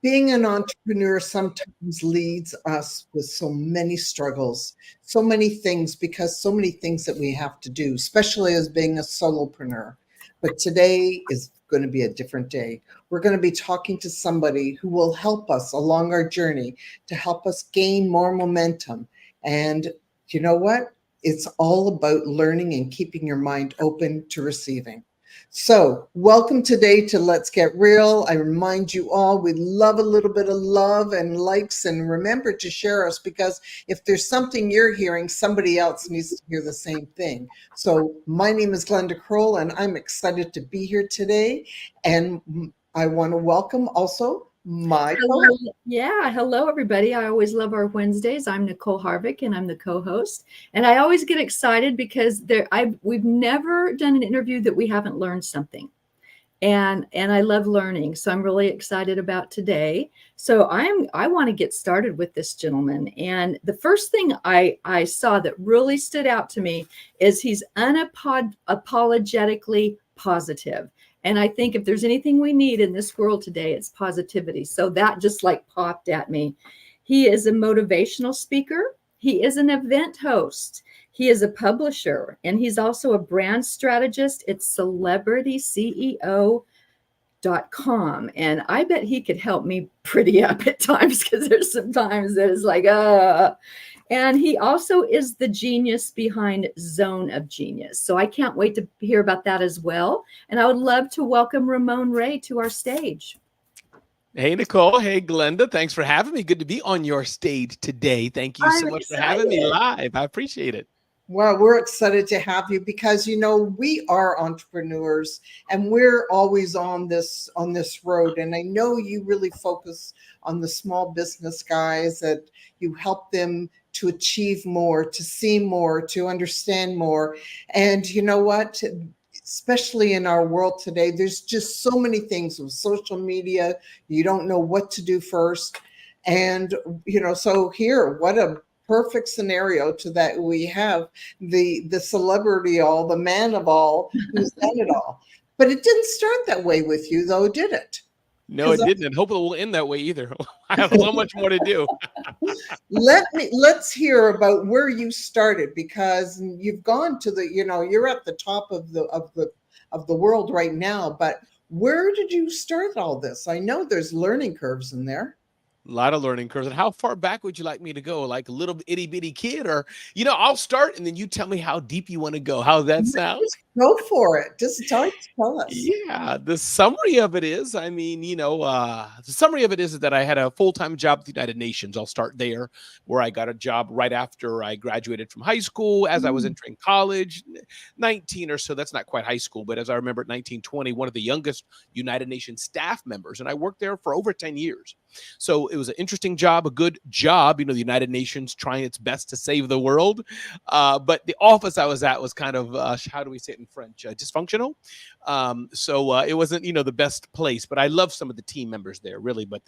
Being an entrepreneur sometimes leads us with so many struggles, so many things, because so many things that we have to do, especially as being a solopreneur. But today is going to be a different day. We're going to be talking to somebody who will help us along our journey to help us gain more momentum. And you know what? It's all about learning and keeping your mind open to receiving. So, welcome today to Let's Get Real. I remind you all we love a little bit of love and likes, and remember to share us, because if there's something you're hearing, somebody else needs to hear the same thing. So, my name is Glenda Kroll, and I'm excited to be here today. And I want to welcome also my co. Hello. Yeah, hello everybody. I always love our Wednesdays. I'm Nicole Harvick and I'm the co-host. And I always get excited because we've never done an interview that we haven't learned something. And I love learning. So I'm really excited about today. So I want to get started with this gentleman. And the first thing I saw that really stood out to me is he's unapologetically positive. And I think if there's anything we need in this world today, it's positivity. So that just like popped at me. He is a motivational speaker. He is an event host. He is a publisher, and he's also a brand strategist. It's celebrityceo.com. And I bet he could help me pretty up at times, because there's some times that it's like, And he also is the genius behind Zone of Genius. So I can't wait to hear about that as well. And I would love to welcome Ramon Ray to our stage. Hey, Nicole. Hey, Glenda. Thanks for having me. Good to be on your stage today. Thank you so I'm much for excited. having me live. I appreciate it. Well, we're excited to have you, because we are entrepreneurs and we're always on this road. And I know you really focus on the small business guys, that you help them to achieve more, to see more, to understand more. And you know what? Especially in our world today, there's just so many things with social media. You don't know what to do first. And so here, what a perfect scenario to that we have the celebrity all, the man of all, who's done it all. But it didn't start that way with you, though, did it? No, Because it didn't. And hope it will end that way either. I have so much more to do. let's hear about where you started, because you've gone to you're at the top of the world right now. But where did you start all this? I know there's learning curves in there. A lot of learning curves. And how far back would you like me to go? Like a little itty bitty kid? Or, I'll start and then you tell me how deep you want to go. How that sounds? Go for it. Just tell us. Yeah, the summary of it is, the summary of it is that I had a full-time job at the United Nations. I'll start there, where I got a job right after I graduated from high school, as I was Mm. entering college, 19 or so. That's not quite high school, but as I remember, at 19, 20, one of the youngest United Nations staff members. And I worked there for over 10 years. So it was an interesting job, a good job. The United Nations trying its best to save the world. But the office I was at was kind of, how do we say it in French? Dysfunctional. So it wasn't, the best place, but I love some of the team members there, really, but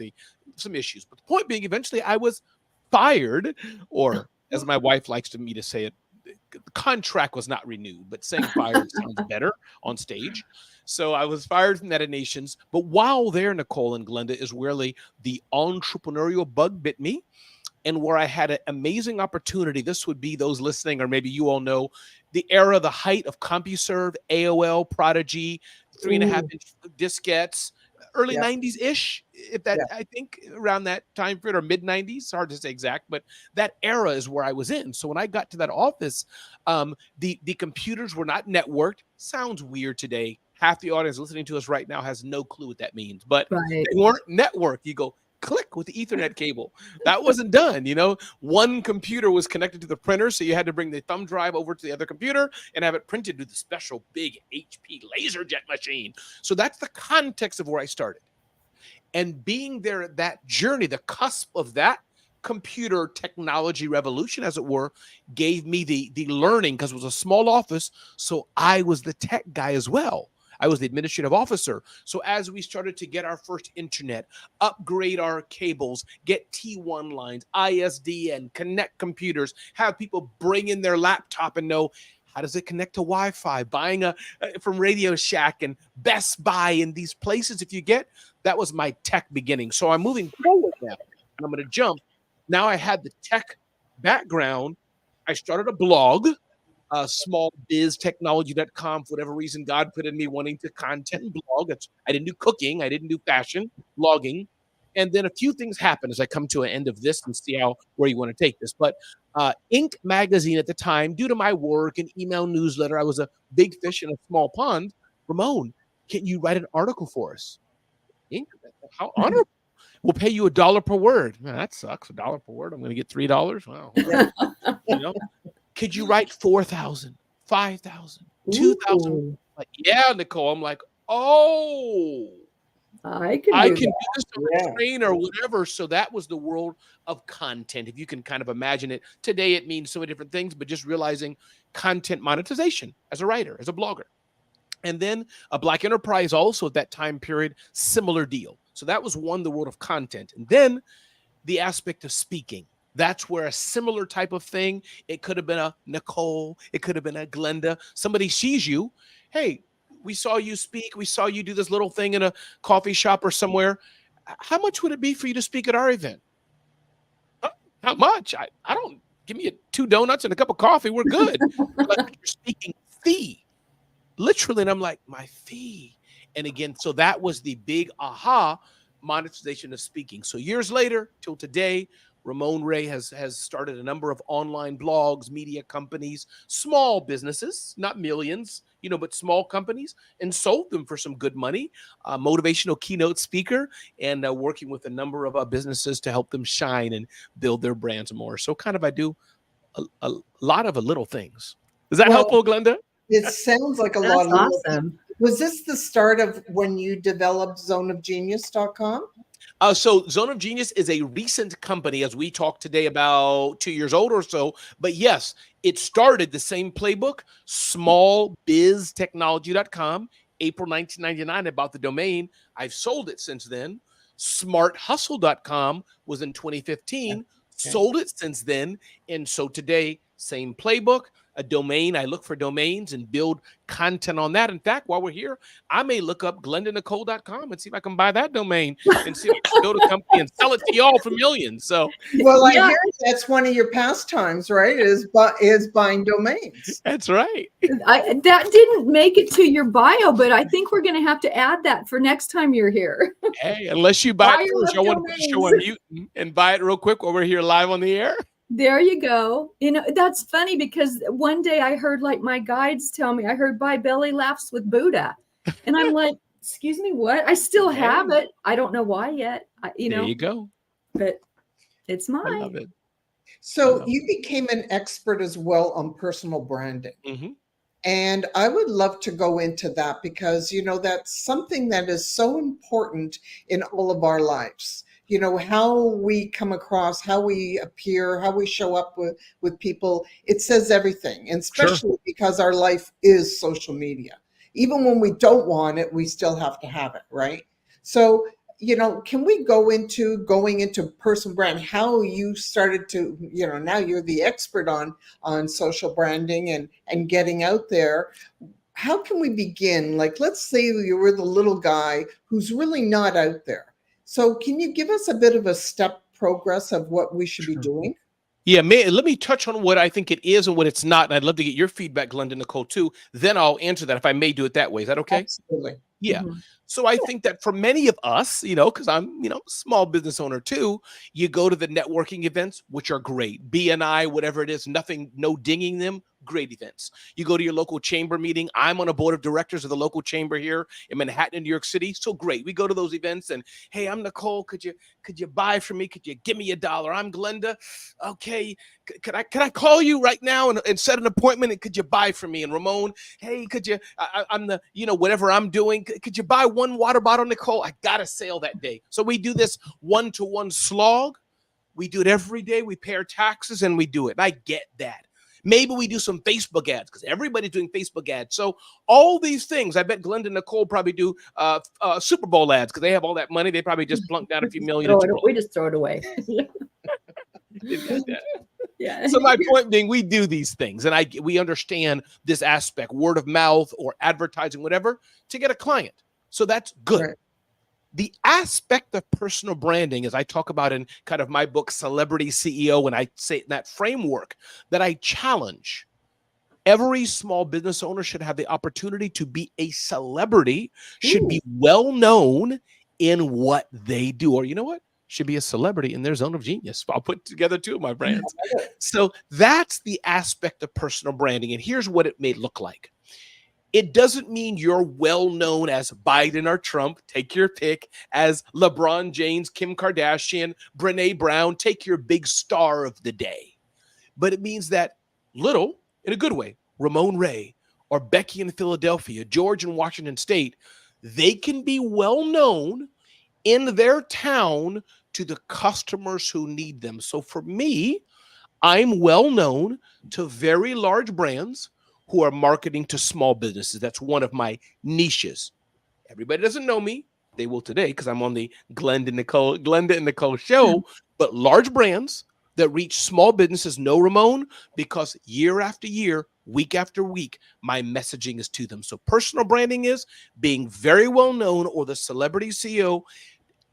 some issues. But the point being, eventually I was fired, or as my wife likes me to say it, the contract was not renewed, but saying fired sounds better on stage. So I was fired from United Nations. But while there, Nicole and Glenda, is really the entrepreneurial bug bit me, and where I had an amazing opportunity. This would be those listening, or maybe you all know, the era, the height of CompuServe, AOL, Prodigy, 3.5-inch diskettes, early Yeah. 90s-ish, if that, Yeah. I think around that time period, or mid-90s, hard to say exact, but that era is where I was in. So when I got to that office, the computers were not networked. Sounds weird today. Half the audience listening to us right now has no clue what that means, but Right. they weren't networked. You go, click with the Ethernet cable. That wasn't done. One computer was connected to the printer, so you had to bring the thumb drive over to the other computer and have it printed with the special big HP LaserJet machine. So that's the context of where I started. And being there at that journey, the cusp of that computer technology revolution, as it were, gave me the learning, because it was a small office. So I was the tech guy as well. I was the administrative officer. So as we started to get our first internet, upgrade our cables, get T1 lines, ISDN, connect computers, have people bring in their laptop and know, How does it connect to Wi-Fi? Buying from Radio Shack and Best Buy and these places. If you get, that was my tech beginning. So I'm moving forward now, and I'm going to jump. Now I had the tech background. I started a blog, smallbiztechnology.com. For whatever reason, God put in me wanting to content and blog. I didn't do cooking. I didn't do fashion, blogging. And then a few things happen as I come to an end of this and see where you want to take this. But Inc. magazine at the time, due to my work and email newsletter, I was a big fish in a small pond. Ramon, can you write an article for us? Inc. How honorable. We'll pay you $1 per word. Man, that sucks. $1 per word. I'm going to get $3. Wow. You know, could you write 4,000, 5,000, 2,000? Like, yeah, Nicole. I'm like, oh, I can do this on a train or whatever. So that was the world of content. If you can kind of imagine it. Today, it means so many different things, but just realizing content monetization as a writer, as a blogger. And then a Black Enterprise also at that time period, similar deal. So that was the world of content. And then the aspect of speaking. That's where a similar type of thing, it could have been a Nicole, it could have been a Glenda. Somebody sees you, hey, we saw you speak, we saw you do this little thing in a coffee shop or somewhere. How much would it be for you to speak at our event? How much? I don't, give me 2 donuts and a cup of coffee, we're good. Like, you're speaking fee. Literally, and I'm like, my fee. And again, so that was the big aha monetization of speaking. So years later, till today, Ramon Ray has started a number of online blogs, media companies, small businesses, not millions, but small companies, and sold them for some good money. Motivational keynote speaker, and working with a number of businesses to help them shine and build their brands more. So kind of I do a lot of little things. Is that helpful, Glenda? It sounds like a lot of awesome. Was this the start of when you developed zoneofgenius.com? So Zone of Genius is a recent company, as we talk today, about 2 years old or so. But yes, it started the same playbook, smallbiztechnology.com, April 1999. I bought the domain. I've sold it since then. Smarthustle.com was in 2015. Sold it since then. And so today, same playbook. A domain. I look for domains and build content on that. In fact, while we're here, I may look up glendanicole.com and see if I can buy that domain and see if I can build a company and sell it to y'all for millions. So, well, I hear that's one of your pastimes, right? Is buying domains. That's right. That didn't make it to your bio, but I think we're going to have to add that for next time you're here. Hey, unless you buy it first, I want to show on mute and buy it real quick while we're here live on the air. There you go. That's funny because one day I heard like my guides tell me, I heard buy belly laughs with Buddha. And I'm like, excuse me, what? I still have it. I don't know why yet. There you go. But it's mine. I love it. So you became an expert as well on personal branding. Mm-hmm. And I would love to go into that because, that's something that is so important in all of our lives. How we come across, how we appear, how we show up with people, it says everything. And especially because our life is social media. Even when we don't want it, we still have to have it, right? So, can we go into going into personal brand, how you started to, now you're the expert on social branding and getting out there. How can we begin? Like, let's say you were the little guy who's really not out there. So can you give us a bit of a step progress of what we should be doing? Yeah, let me touch on what I think it is and what it's not. And I'd love to get your feedback, Glenda, Nicole, too. Then I'll answer that if I may do it that way. Is that okay? Absolutely. Yeah. Mm-hmm. So I think that for many of us, because I'm, a small business owner too, you go to the networking events, which are great. BNI, whatever it is, no dinging them. Great events. You go to your local chamber meeting. I'm on a board of directors of the local chamber here in Manhattan, in New York City. So great. We go to those events and, hey, I'm Nicole. Could you buy from me? Could you give me $1? I'm Glenda. Okay. Could I call you right now and set an appointment? And could you buy from me? And Ramon, hey, could you, I'm the, whatever I'm doing. Could you buy one water bottle, Nicole? I got a sale that day. So we do this one-to-one slog. We do it every day. We pay our taxes and we do it. And I get that. Maybe we do some Facebook ads because everybody's doing Facebook ads. So all these things, I bet Glenda and Nicole probably do Super Bowl ads because they have all that money. They probably just plunk down a few million. We just throw it away. Yeah. So my point being, we do these things, and we understand this aspect, word of mouth or advertising, whatever, to get a client. So that's good. Right. The aspect of personal branding, as I talk about in kind of my book, Celebrity CEO, and I say in that framework that I challenge, every small business owner should have the opportunity to be a celebrity, should be well known in what they do. Or you know what? Should be a celebrity in their zone of genius. I'll put together two of my brands. So that's the aspect of personal branding. And here's what it may look like. It doesn't mean you're well known as Biden or Trump, take your pick, as LeBron James, Kim Kardashian, Brene Brown, take your big star of the day. But it means that little, in a good way, Ramon Ray or Becky in Philadelphia, George in Washington State, they can be well known in their town to the customers who need them. So for me, I'm well known to very large brands who are marketing to small businesses. That's one of my niches. Everybody doesn't know me. They will today because I'm on the Glenda and Nicole show. But large brands that reach small businesses know Ramon because year after year, week after week, my messaging is to them. So personal branding is being very well known, or the celebrity CEO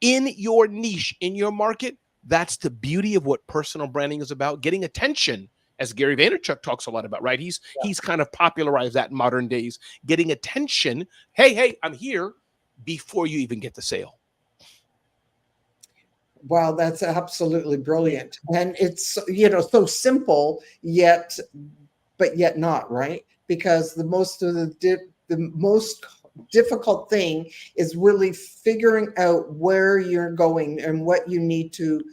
in your niche, in your market. That's the beauty of what personal branding is about, getting attention, as Gary Vaynerchuk talks a lot about, right? He's kind of popularized that in modern days, getting attention. Hey, I'm here before you even get the sale. Wow, that's absolutely brilliant. And it's, so simple, but yet not, right? Because the most difficult thing is really figuring out where you're going and what you need to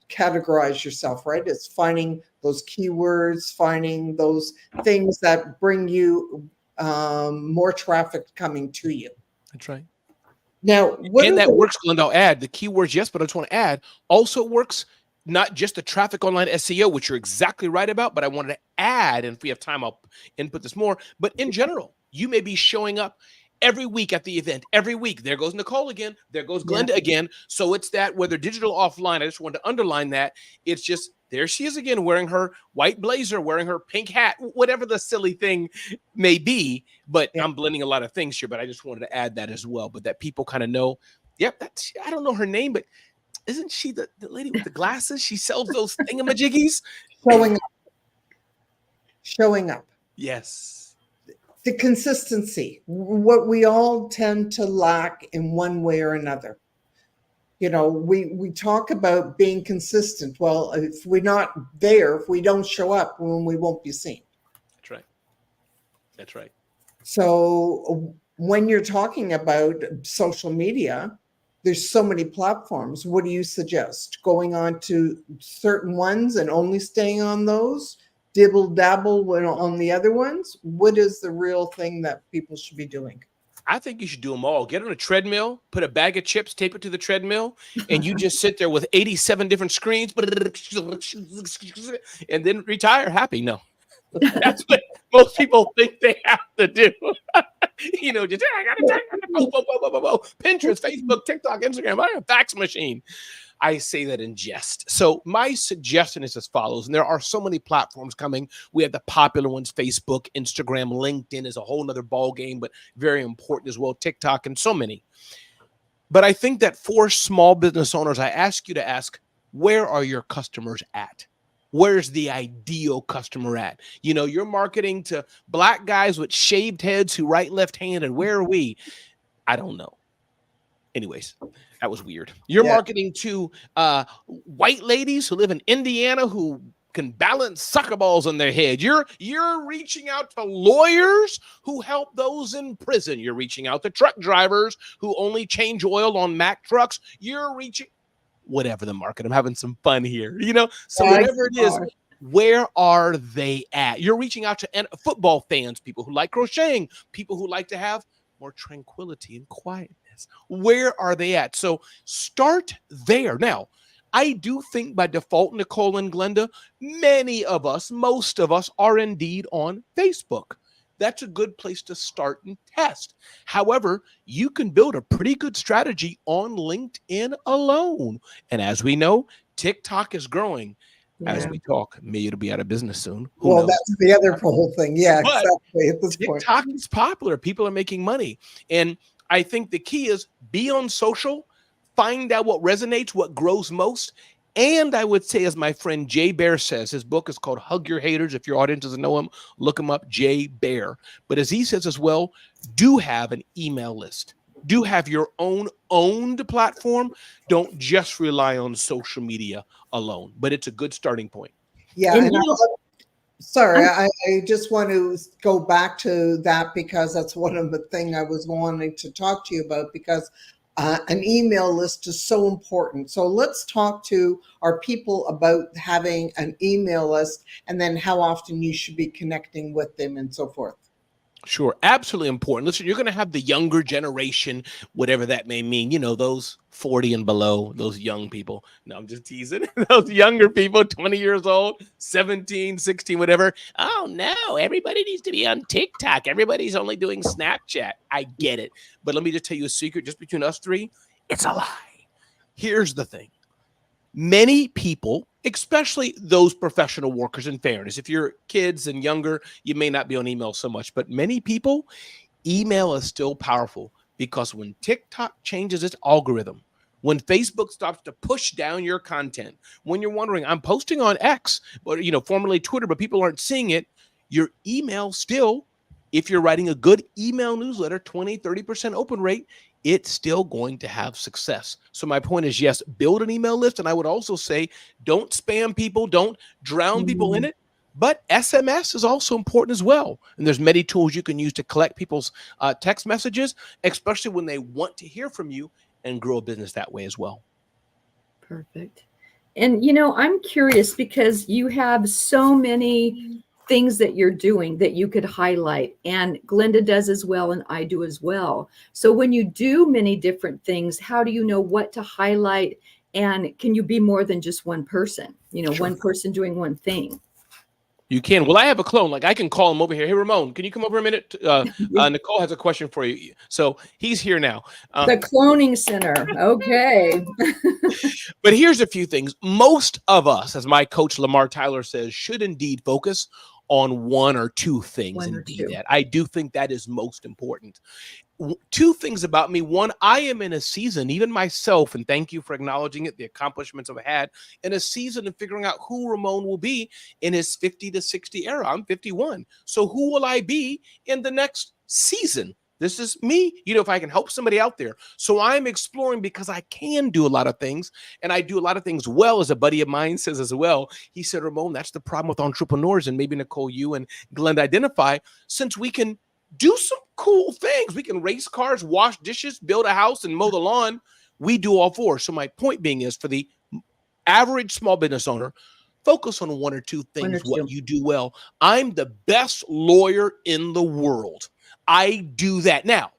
categorize yourself, right? It's finding those keywords, finding those things that bring you more traffic coming to you. That's right. Now, and that works, Glenda. I'll add the keywords, yes, but I just want to add, also works not just the traffic online SEO, which you're exactly right about, but I wanted to add, and if we have time, I'll input this more, but in general, you may be showing up every week at the event, every week. There goes Nicole again. There goes Glenda again. So it's that, whether digital offline, I just wanted to underline that. It's just, there she is again, wearing her white blazer, wearing her pink hat, whatever the silly thing may be. But I'm blending a lot of things here, but I just wanted to add that as well. But that people kind of know, yep, that's, I don't know her name, but isn't she the lady with the glasses? She sells those thingamajiggies. Showing up. Yes. The consistency, what we all tend to lack in one way or another. We talk about being consistent. Well, if we're not there, if we don't show up, then we won't be seen. That's right. That's right. So when you're talking about social media, there's so many platforms. What do you suggest? Going on to certain ones and only staying on those? Dibble dabble on the other ones? What is the real thing that people should be doing? I think you should do them all. Get on a treadmill, put a bag of chips, tape it to the treadmill, and you just sit there with 87 different screens, and then retire happy. No, that's what most people think they have to do. Just I gotta Pinterest, Facebook, TikTok, Instagram. I have a fax machine. I say that in jest. So my suggestion is as follows, and there are so many platforms coming. We have the popular ones, Facebook, Instagram, LinkedIn is a whole nother ball game, but very important as well, TikTok, and so many. But I think that for small business owners, I ask you to ask, where are your customers at? Where's the ideal customer at? You're marketing to black guys with shaved heads who write left-handed. Where are we? I don't know. Anyways, that was weird. You're marketing to white ladies who live in Indiana who can balance soccer balls on their head. You're reaching out to lawyers who help those in prison. You're reaching out to truck drivers who only change oil on Mack trucks. You're reaching whatever the market. I'm having some fun here. So whatever it is, where are they at? You're reaching out to football fans, people who like crocheting, people who like to have more tranquility and quietness. Where are they at? So start there. Now, I do think by default, Nicole and Glenda, most of us are indeed on Facebook. That's a good place to start and test. However, you can build a pretty good strategy on LinkedIn alone. And as we know, TikTok is growing. As Yeah. we talk, maybe it'll be out of business soon. Who Well, knows? that's the other whole thing. Yeah, But exactly. At this point. TikTok is popular. People are making money. And I think the key is be on social, find out what resonates, what grows most. And I would say, as my friend Jay Bear says, his book is called Hug Your Haters. If your audience doesn't know him, look him up, Jay Bear. But as he says as well, do have an email list. Do have your own owned platform. Don't just rely on social media alone, but it's a good starting point. Yeah, And and sorry, I just want to go back to that because that's one of the things I was wanting to talk to you about because an email list is so important. So let's talk to our people about having an email list and then how often you should be connecting with them and so forth. Sure, absolutely important. Listen, you're going to have the younger generation, whatever that may mean, those 40 and below, those young people. No, I'm just teasing. Those younger people, 20 years old, 17, 16, whatever. Oh, no, everybody needs to be on TikTok. Everybody's only doing Snapchat. I get it. But let me just tell you a secret just between us three. It's a lie. Here's the thing. Many people, especially those professional workers, in fairness, if you're kids and younger, you may not be on email so much, but many people, email is still powerful because when TikTok changes its algorithm, when Facebook stops to push down your content, when you're wondering, I'm posting on X, but formerly Twitter, but people aren't seeing it, your email still, if you're writing a good email newsletter, 20, 30% open rate, it's still going to have success. So my point is, yes, build an email list. And I would also say, don't spam people, don't drown people in it. But SMS is also important as well. And there's many tools you can use to collect people's text messages, especially when they want to hear from you and grow a business that way as well. Perfect. And, I'm curious because you have so many things that you're doing that you could highlight, and Glenda does as well, and I do as well. So when you do many different things, how do you know what to highlight? And can you be more than just one person, Sure. one person doing one thing? You can. Well, I have a clone. Like I can call him over here. Hey, Ramon, can you come over a minute? Nicole has a question for you. So he's here now. The cloning center. Okay. But here's a few things. Most of us, as my coach Lamar Tyler says, should indeed focus on one or two things and be that. I do think that is most important. Two things about me. One, I am in a season, even myself, and thank you for acknowledging it, the accomplishments I've had, in a season of figuring out who Ramon will be in his 50 to 60 era. I'm 51. So who will I be in the next season? This is me, if I can help somebody out there. So I'm exploring because I can do a lot of things, and I do a lot of things well, as a buddy of mine says as well. He said, Ramon, that's the problem with entrepreneurs, and maybe Nicole, you and Glenda identify, since we can do some cool things. We can race cars, wash dishes, build a house, and mow the lawn. We do all four. So my point being is, for the average small business owner, focus on one or two things, what you do well. I'm the best lawyer in the world. I do that. Now,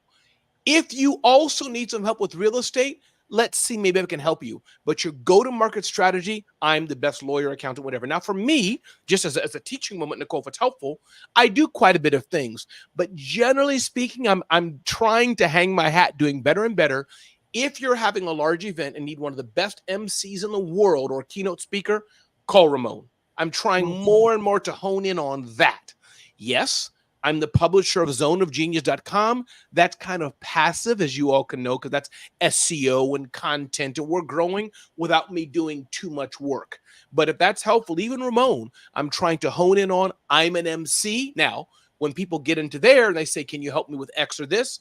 if you also need some help with real estate, let's see, maybe I can help you. But your go-to-market strategy, I'm the best lawyer, accountant, whatever. Now, for me, just as a teaching moment, Nicole, if it's helpful, I do quite a bit of things. But generally speaking, I'm trying to hang my hat doing better and better. If you're having a large event and need one of the best MCs in the world or a keynote speaker, call Ramon. I'm trying more and more to hone in on that. Yes, I'm the publisher of zoneofgenius.com. That's kind of passive, as you all can know, because that's SEO and content, and we're growing without me doing too much work. But if that's helpful, even Ramon, I'm trying to hone in on, I'm an MC. Now, when people get into there and they say, can you help me with X or this?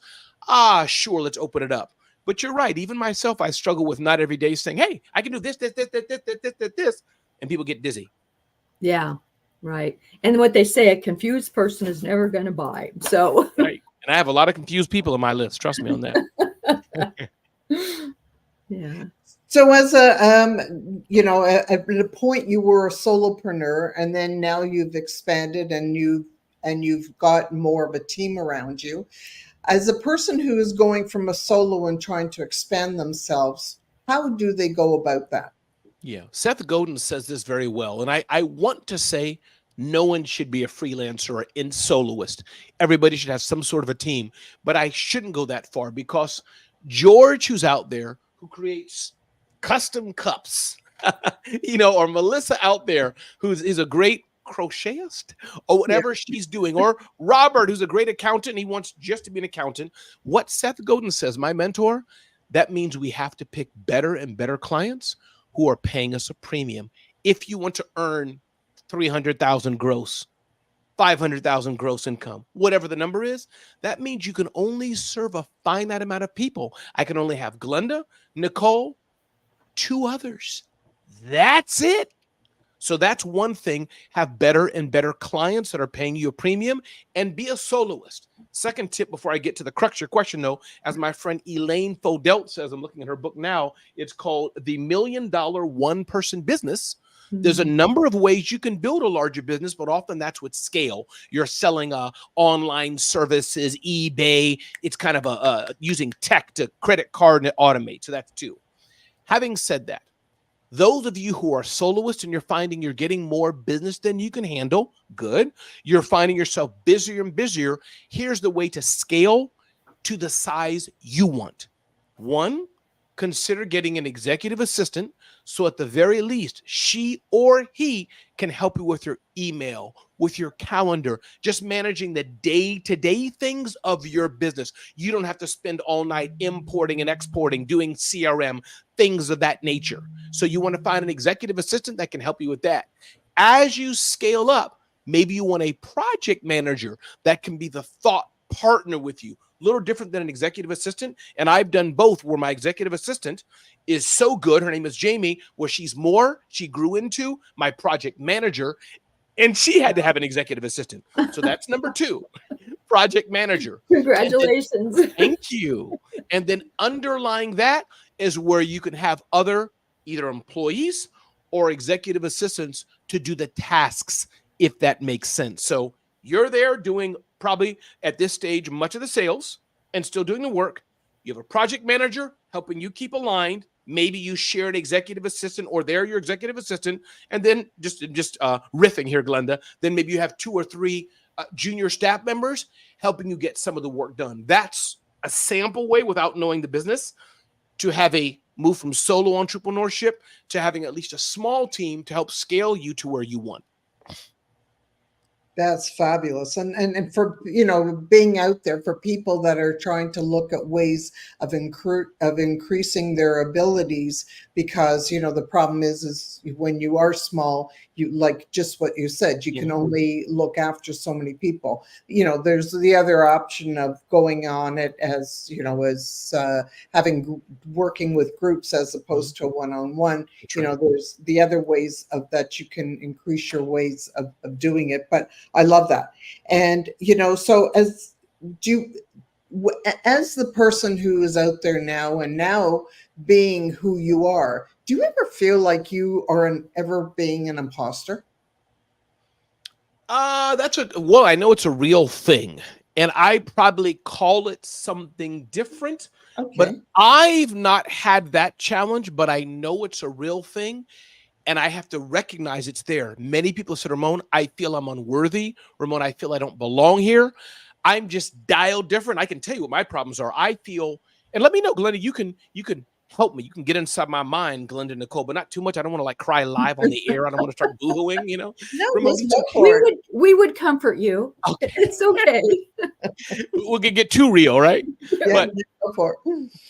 Sure, let's open it up. But you're right. Even myself, I struggle with not every day saying, hey, I can do this, and people get dizzy. Yeah. Right. And what they say, a confused person is never going to buy. So, right. And I have a lot of confused people on my list. Trust me on that. Yeah. So as at the point you were a solopreneur, and then now you've expanded and you've got more of a team around you. As a person who is going from a solo and trying to expand themselves, how do they go about that? Yeah. Seth Godin says this very well. And I want to say no one should be a freelancer or in soloist. Everybody should have some sort of a team. But I shouldn't go that far, because George, who's out there, who creates custom cups, or Melissa out there is a great crochetist or whatever she's doing, or Robert, who's a great accountant, he wants just to be an accountant. What Seth Godin says, my mentor, that means we have to pick better and better clients who are paying us a premium. If you want to earn 300,000 gross, 500,000 gross income, whatever the number is, that means you can only serve a finite amount of people. I can only have Glenda, Nicole, 2 others. That's it. So that's one thing. Have better and better clients that are paying you a premium, and be a soloist. Second tip before I get to the crux of your question, though, as my friend Elaine Fodelt says, I'm looking at her book now. It's called The $1 Million One-Person Business. There's a number of ways you can build a larger business, but often that's with scale. You're selling online services, eBay. It's kind of using tech to credit card and automate. So that's 2. Having said that, those of you who are soloists and you're finding you're getting more business than you can handle, good. You're finding yourself busier and busier. Here's the way to scale to the size you want. 1, consider getting an executive assistant, so at the very least, she or he can help you with your email, with your calendar, just managing the day-to-day things of your business. You don't have to spend all night importing and exporting, doing CRM, things of that nature. So you want to find an executive assistant that can help you with that. As you scale up, maybe you want a project manager that can be the thought partner with you. A little different than an executive assistant. And I've done both, where my executive assistant is so good. Her name is Jamie, where she grew into my project manager, and she had to have an executive assistant. So that's number 2, project manager. Congratulations. Thank you. And then underlying that is where you can have other either employees or executive assistants to do the tasks, if that makes sense. So you're there doing probably at this stage much of the sales and still doing the work. You have a project manager helping you keep aligned. Maybe you share an executive assistant, or they're your executive assistant. And then just riffing here, Glenda, then maybe you have 2 or 3 junior staff members helping you get some of the work done. That's a sample way, without knowing the business, to have a move from solo entrepreneurship to having at least a small team to help scale you to where you want. That's fabulous. And for, being out there for people that are trying to look at ways of increasing their abilities, because, the problem is when you are small, you, like just what you said, you can only look after so many people. There's the other option of going on it as, working with groups as opposed to a one-on-one. There's the other ways that you can increase your ways of doing it. But I love that. And, so as the person who is out there now, and now being who you are, do you ever feel like you are ever being an imposter? I know it's a real thing, and I probably call it something different. Okay. But I've not had that challenge, but I know it's a real thing. And I have to recognize it's there. Many people said, Ramon, I feel I'm unworthy. Ramon, I feel I don't belong here. I'm just dialed different. I can tell you what my problems are. I feel, and let me know, Glenda, you can help me. You can get inside my mind, Glenda and Nicole, but not too much. I don't want to cry live on the air. I don't want to start boohooing, No, Ramon, we would comfort you. Okay. It's okay. We could get too real, right? Yeah, but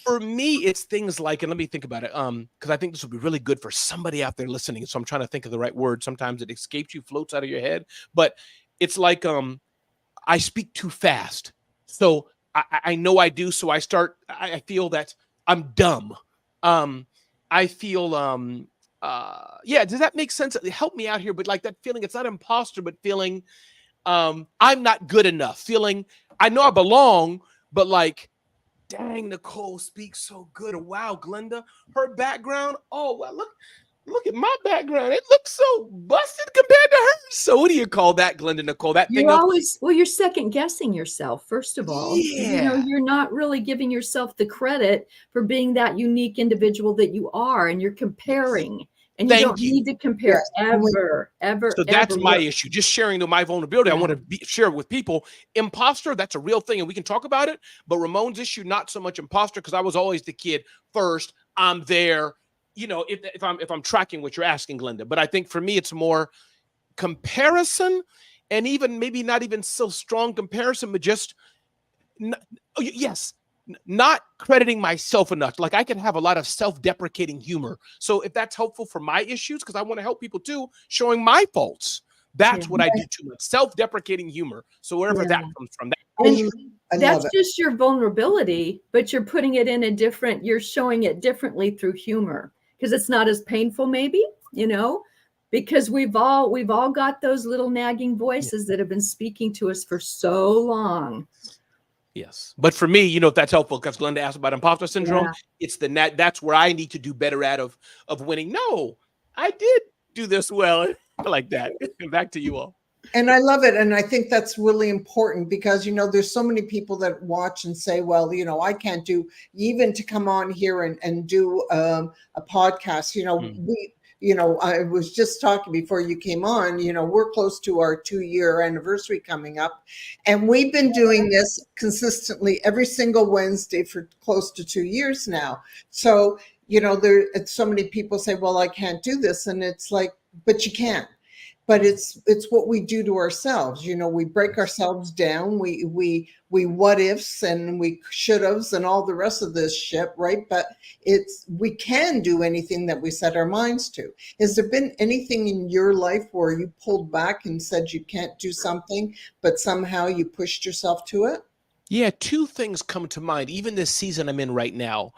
for me, it's things like, and let me think about it, because I think this will be really good for somebody out there listening. So I'm trying to think of the right word. Sometimes it escapes you, floats out of your head, but it's like I speak too fast. So I know I do. So I feel that I'm dumb. I feel, does that make sense? Help me out here. But like that feeling, it's not imposter, but feeling I'm not good enough. Feeling I know I belong, but like, dang, Nicole speaks so good. Wow, Glenda, her background. Oh, well, look at my background. It looks so busted compared to hers. So what do you call that, Glenda, Nicole? That thing you're second guessing yourself, first of all. Yeah. You're not really giving yourself the credit for being that unique individual that you are, and you're comparing. And you don't need to compare ever. So that's my issue. Just sharing to my vulnerability. I want to share it with people. Imposter, that's a real thing, and we can talk about it. But Ramon's issue, not so much imposter, because I was always the kid first. I'm there. if I'm tracking what you're asking, Glenda, but I think for me, it's more comparison, and even maybe not even so strong comparison, but just not crediting myself enough. Like, I can have a lot of self-deprecating humor. So if that's helpful for my issues, because I want to help people too, showing my faults. That's what I do too much. Self-deprecating humor. So wherever that comes from, that's just your vulnerability, but you're putting it in you're showing it differently through humor, because it's not as painful, maybe, because we've all got those little nagging voices that have been speaking to us for so long. Yes. But for me, if that's helpful, because Glenda asked about imposter syndrome, it's that's where I need to do better of winning. No, I did do this well. Like that. Back to you all. And I love it. And I think that's really important because, there's so many people that watch and say, well, I can't do, even to come on here and do a podcast, I was just talking before you came on, we're close to our 2-year anniversary coming up. And we've been doing this consistently every single Wednesday for close to 2 years now. So, so many people say, well, I can't do this. And it's like, but you can. But it's what we do to ourselves. We break ourselves down. We what ifs and we should haves and all the rest of this shit, right? But we can do anything that we set our minds to. Has there been anything in your life where you pulled back and said you can't do something, but somehow you pushed yourself to it? Yeah, 2 things come to mind. Even this season I'm in right now.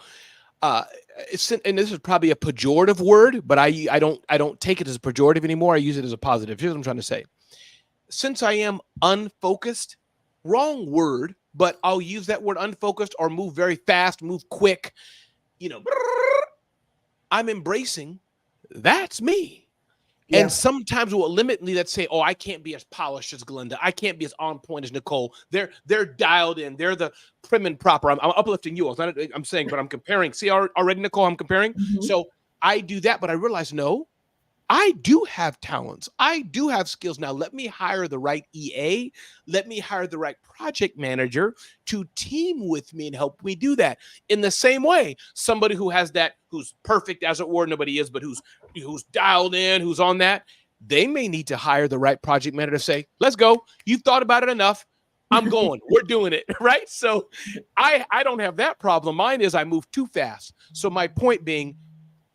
And this is probably a pejorative word, but I don't take it as a pejorative anymore. I use it as a positive. Here's what I'm trying to say. Since I am unfocused, wrong word, but I'll use that word unfocused or move very fast, move quick. I'm embracing that's me. Yeah. And sometimes it will limit me that say, oh, I can't be as polished as Glenda. I can't be as on point as Nicole. They're dialed in. They're the prim and proper. I'm uplifting you. I'm saying, but I'm comparing. See already, Nicole, I'm comparing. Mm-hmm. So I do that, but I realize, no, I do have talents. I do have skills. Now let me hire the right EA. Let me hire the right project manager to team with me and help me do that. In the same way, somebody who has that, who's perfect as it were, nobody is, but who's dialed in, who's on that, they may need to hire the right project manager to say, let's go. You've thought about it enough. I'm going. We're doing it, right? So I don't have that problem. Mine is I move too fast. So my point being,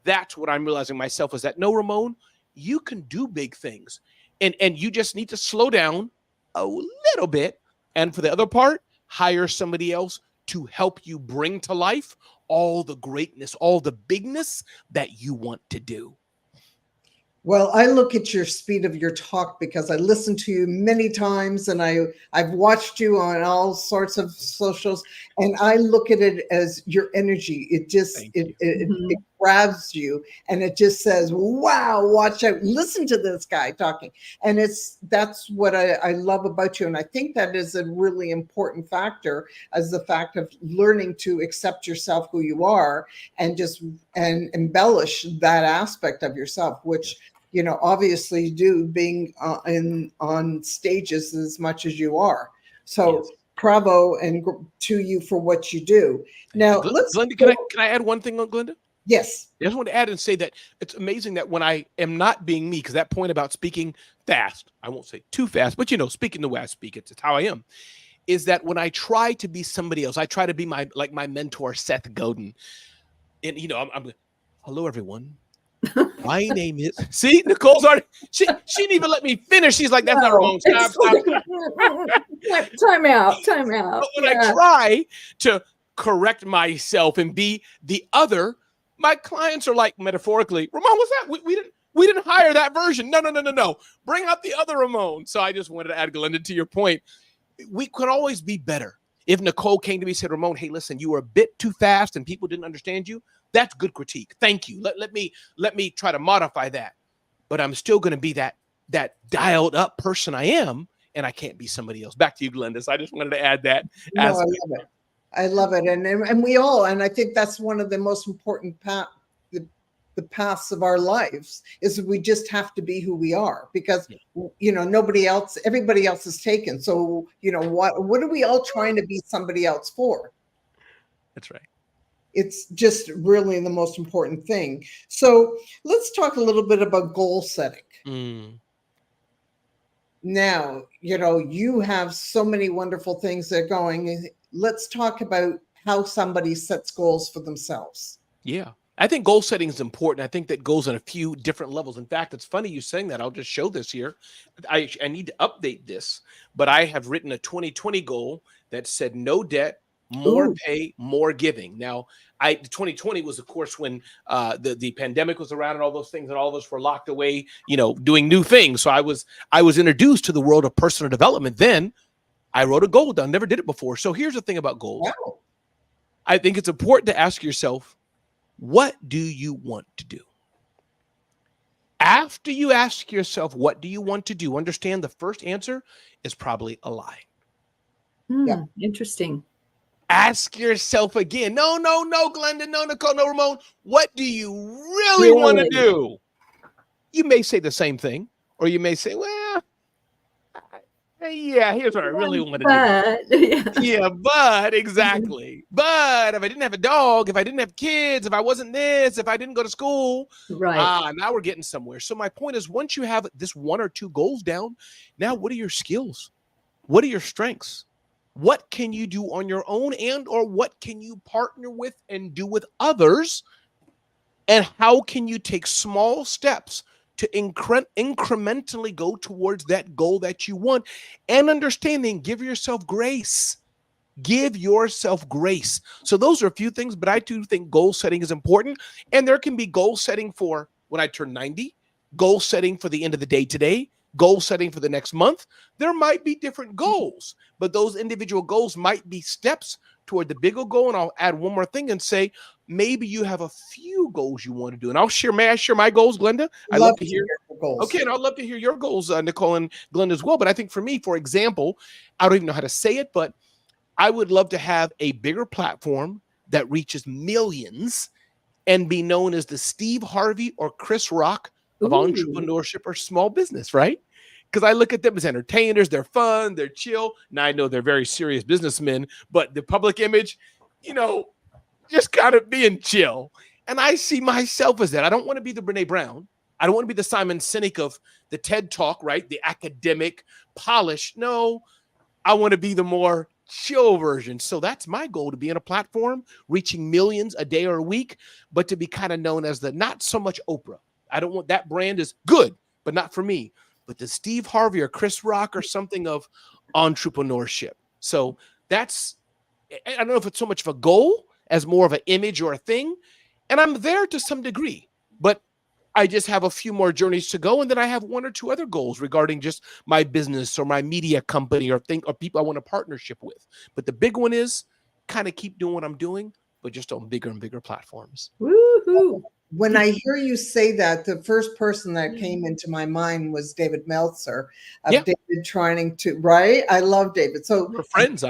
that's what I'm realizing myself is that, no, Ramon, you can do big things. And you just need to slow down a little bit. And for the other part, hire somebody else to help you bring to life all the greatness, all the bigness that you want to do. Well, I look at your speed of your talk because I listen to you many times and I've watched you on all sorts of socials, and I look at it as your energy. It just, it grabs you and it just says, wow, watch out, listen to this guy talking. And that's what I love about you. And I think that is a really important factor, as the fact of learning to accept yourself, who you are, and embellish that aspect of yourself, which obviously do, being on stages as much as you are. So yes. Bravo and to you for what you do. Now, Glenda, can I add one thing on Glenda? Yes. I just want to add and say that it's amazing that when I am not being me, because that point about speaking fast, I won't say too fast, but speaking the way I speak, it's how I am, is that when I try to be somebody else, I try to be my mentor, Seth Godin. And I'm hello everyone. My name is. See, Nicole's already. She didn't even let me finish. She's like, "That's not Ramon. Stop." Time out. But when I try to correct myself and be the other, my clients are like, metaphorically, Ramon, what's that? We didn't hire that version. No. Bring out the other Ramon. So I just wanted to add, Glenda, to your point. We could always be better. If Nicole came to me and said, Ramon, hey, listen, you were a bit too fast and people didn't understand you. That's good critique. Thank you. Let me try to modify that. But I'm still going to be that dialed up person I am, and I can't be somebody else. Back to you, Glenda. So I just wanted to add that. No, I love it. I love it. And we all, and I think that's one of the most important the paths of our lives, is we just have to be who we are, because everybody else is taken. So what are we all trying to be somebody else for? That's right. It's just really the most important thing. So let's talk a little bit about goal setting. Now, you have so many wonderful things that are going. Let's talk about how somebody sets goals for themselves. Yeah. I think goal setting is important. I think that goes on a few different levels. In fact, it's funny you saying that. I'll just show this here. I need to update this, but I have written a 2020 goal that said no debt, more Ooh. pay, more giving. Now, 2020 was, of course, when the pandemic was around and all those things, and all of us were locked away, doing new things. So I was introduced to the world of personal development. Then I wrote a goal down. Never did it before. So here's the thing about goals. Wow. I think it's important to ask yourself, what do you want to do? After you ask yourself, what do you want to do? Understand the first answer is probably a lie. Yeah. Interesting. Ask yourself again. No, Glenda, no, Nicole, no, Ramon. What do you really want to do? You may say the same thing, or you may say, well, yeah, here's what I really want to do. Yeah, but exactly. But if I didn't have a dog, if I didn't have kids, if I wasn't this, if I didn't go to school, right. Now we're getting somewhere. So my point is, once you have this one or two goals down, now what are your skills? What are your strengths? What can you do on your own, and or what can you partner with and do with others? And how can you take small steps to incrementally go towards that goal that you want? And understanding, give yourself grace. Give yourself grace. So those are a few things, but I do think goal setting is important. And there can be goal setting for when I turn 90, goal setting for the end of the day today, goal setting for the next month. There might be different goals, but those individual goals might be steps toward the bigger goal. And I'll add one more thing and say, maybe you have a few goals you want to do. And may I share my goals, Glenda? I'd love to hear your goals. Okay, and I'd love to hear your goals, Nicole and Glenda as well. But I think for me, for example, I don't even know how to say it, but I would love to have a bigger platform that reaches millions and be known as the Steve Harvey or Chris Rock of entrepreneurship or small business, right? Because I look at them as entertainers. They're fun. They're chill. Now, I know they're very serious businessmen, but the public image, just kind of being chill. And I see myself as that. I don't want to be the Brene Brown. I don't want to be the Simon Sinek of the TED Talk, right? The academic polish. No, I want to be the more chill version. So that's my goal, to be in a platform, reaching millions a day or a week, but to be kind of known as the not so much Oprah. I don't want that brand is good, but not for me. But the Steve Harvey or Chris Rock or something of entrepreneurship. So that's, I don't know if it's so much of a goal as more of an image or a thing. And I'm there to some degree, but I just have a few more journeys to go. And then I have one or two other goals regarding just my business or my media company or people I want a partnership with. But the big one is kind of keep doing what I'm doing, but just on bigger and bigger platforms. Woohoo. When I hear you say that, the first person that came into my mind was David Meltzer of David trying to, right? I love David. So we're friends,